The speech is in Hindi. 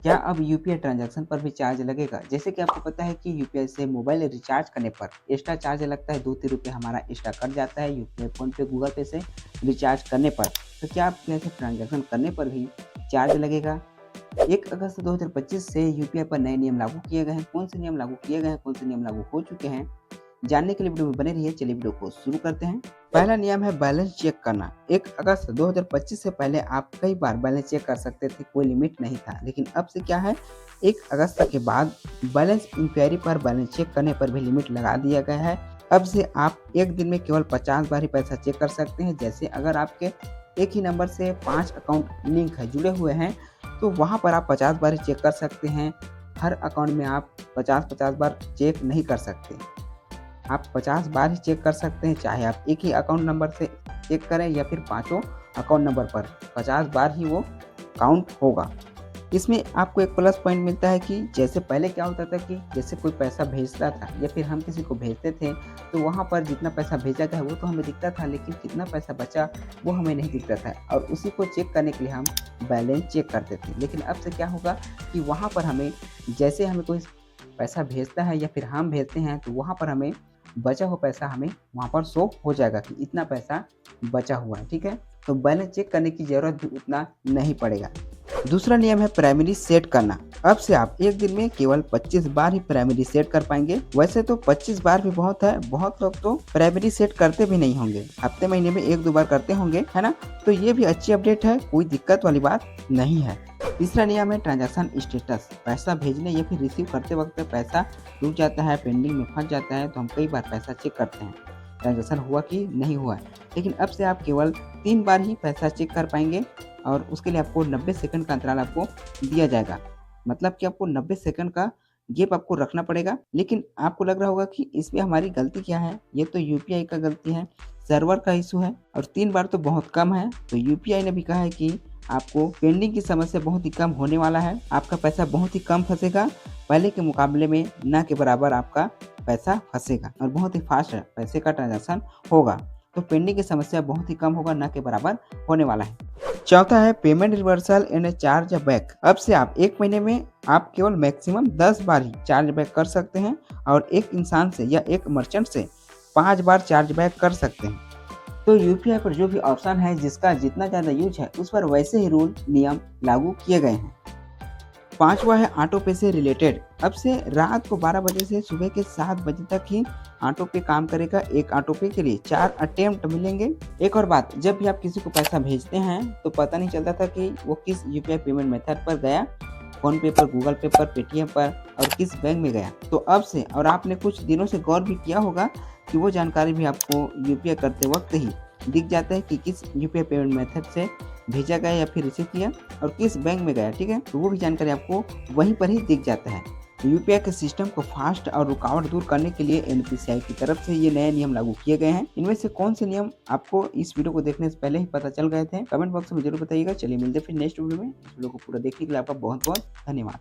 क्या अब यूपीआई ट्रांजैक्शन पर भी चार्ज लगेगा? जैसे कि आपको पता है कि यूपीआई से मोबाइल रिचार्ज करने पर एक्स्ट्रा चार्ज लगता है, 2-3 रुपए हमारा एक्स्ट्रा कट जाता है यूपीआई, फ़ोनपे, गूगल पे से रिचार्ज करने पर। तो क्या आपके ऐसे ट्रांजैक्शन करने पर भी चार्ज लगेगा? 1 अगस्त 2025 से यूपीआई पर नए नियम लागू किए गए हैं। कौन से नियम लागू किए गए हैं, कौन से नियम लागू हो चुके हैं? जानने के लिए वीडियो में बने रहिए। चलिए वीडियो को शुरू करते हैं। पहला नियम है बैलेंस चेक करना। 1 अगस्त 2025 से पहले आप कई बार बैलेंस चेक कर सकते थे, कोई लिमिट नहीं था। लेकिन अब से क्या है, 1 अगस्त के बाद बैलेंस इंक्वायरी पर बैलेंस चेक करने पर भी लिमिट लगा दिया गया है। अब से आप एक दिन में केवल 50 बार ही पैसा चेक कर सकते हैं। जैसे अगर आपके एक ही नंबर से 5 अकाउंट लिंक है, जुड़े हुए हैं, तो वहाँ पर आप 50 बार ही चेक कर सकते हैं। हर अकाउंट में आप 50-50 बार चेक नहीं कर सकते। आप 50 बार ही चेक कर सकते हैं, चाहे आप एक ही अकाउंट नंबर से चेक करें या फिर पाँचों अकाउंट नंबर पर 50 बार ही वो काउंट होगा। इसमें आपको एक प्लस पॉइंट मिलता है कि जैसे पहले क्या होता था कि जैसे कोई पैसा भेजता था या फिर हम किसी को भेजते थे, तो वहाँ पर जितना पैसा भेजा गया वो तो हमें दिखता था, लेकिन कितना पैसा बचा वो हमें नहीं दिखता था और उसी को चेक करने के लिए हम बैलेंस चेक करते थे। लेकिन अब से क्या होगा कि वहाँ पर हमें, जैसे हमें कोई पैसा भेजता है या फिर हम भेजते हैं, तो वहाँ पर हमें बचा हुआ पैसा हमें वहाँ पर शो हो जाएगा कि इतना पैसा बचा हुआ है, ठीक है? तो बैलेंस चेक करने की ज़रूरत भी उतना नहीं पड़ेगा। दूसरा नियम है प्राइमरी सेट करना। अब से आप एक दिन में केवल 25 बार ही प्राइमरी सेट कर पाएंगे। वैसे तो 25 बार भी बहुत है, बहुत लोग तो प्राइमरी सेट करते भी नहीं होंगे, हफ्ते महीने में 1-2 बार करते होंगे, है ना? तो ये भी अच्छी अपडेट है, कोई दिक्कत वाली बात नहीं है। तीसरा नियम है ट्रांजैक्शन स्टेटस। पैसा भेजने या फिर रिसीव करते वक्त पैसा रुक जाता है, पेंडिंग में फंस जाता है, तो हम कई बार पैसा चेक करते हैं, ट्रांजैक्शन हुआ कि नहीं हुआ है। लेकिन अब से आप केवल 3 बार ही पैसा चेक कर पाएंगे और उसके लिए आपको 90 सेकंड का अंतराल आपको दिया जाएगा। मतलब कि आपको 90 सेकंड का गैप आपको रखना पड़ेगा। लेकिन आपको लग रहा होगा कि इसमें हमारी गलती क्या है? ये तो यूपीआई का गलती है, सर्वर का इशू है और 3 बार तो बहुत कम है। तो यूपीआई ने भी कहा है कि आपको पेंडिंग की समस्या बहुत ही कम होने वाला है, आपका पैसा बहुत ही कम फँसेगा, पहले के मुकाबले में ना के बराबर आपका पैसा फँसेगा और बहुत ही फास्ट पैसे का ट्रांजैक्शन होगा। तो पेंडिंग की समस्या बहुत ही कम होगा, ना के बराबर होने वाला है। चौथा है payment reversal and charge back. अब से आप 1 महीने में आप केवल मैक्सिमम 10 बार ही चार्ज बैक कर सकते हैं और एक इंसान से या एक मर्चेंट से 5 बार चार्ज बैक कर सकते हैं। तो यूपीआई पर जो भी ऑप्शन है, जिसका जितना ज़्यादा यूज है, उस पर वैसे ही रूल नियम लागू किए गए हैं। पाँचवा है ऑटो पे से रिलेटेड। अब से रात को 12 बजे से सुबह के 7 बजे तक ही ऑटो पे काम करेगा। एक ऑटो पे के लिए 4 अटेम्प्ट मिलेंगे। एक और बात, जब भी आप किसी को पैसा भेजते हैं तो पता नहीं चलता था कि वो किस यूपीआई पेमेंट मेथड पर गया, फ़ोन पे पर, गूगल पे पर, पेटीएम पर और किस बैंक में गया। तो अब से, और आपने कुछ दिनों से गौर भी किया होगा कि वो जानकारी भी आपको यूपीआई करते वक्त ही दिख जाता है कि किस यूपीआई पेमेंट मेथड से भेजा गया या फिर रिसीव किया और किस बैंक में गया, ठीक है? तो वो भी जानकारी आपको वहीं पर ही दिख जाता है। तो यूपीआई के सिस्टम को फास्ट और रुकावट दूर करने के लिए एनपीसीआई की तरफ से ये नए नियम लागू किए गए हैं। इनमें से कौन से नियम आपको इस वीडियो को देखने से पहले ही पता चल गए थे? कमेंट बॉक्स में जरूर बताइएगा। चलिए मिलते हैं फिर नेक्स्ट वीडियो में। इस वीडियो को पूरा देखने के लिए आपका बहुत बहुत धन्यवाद।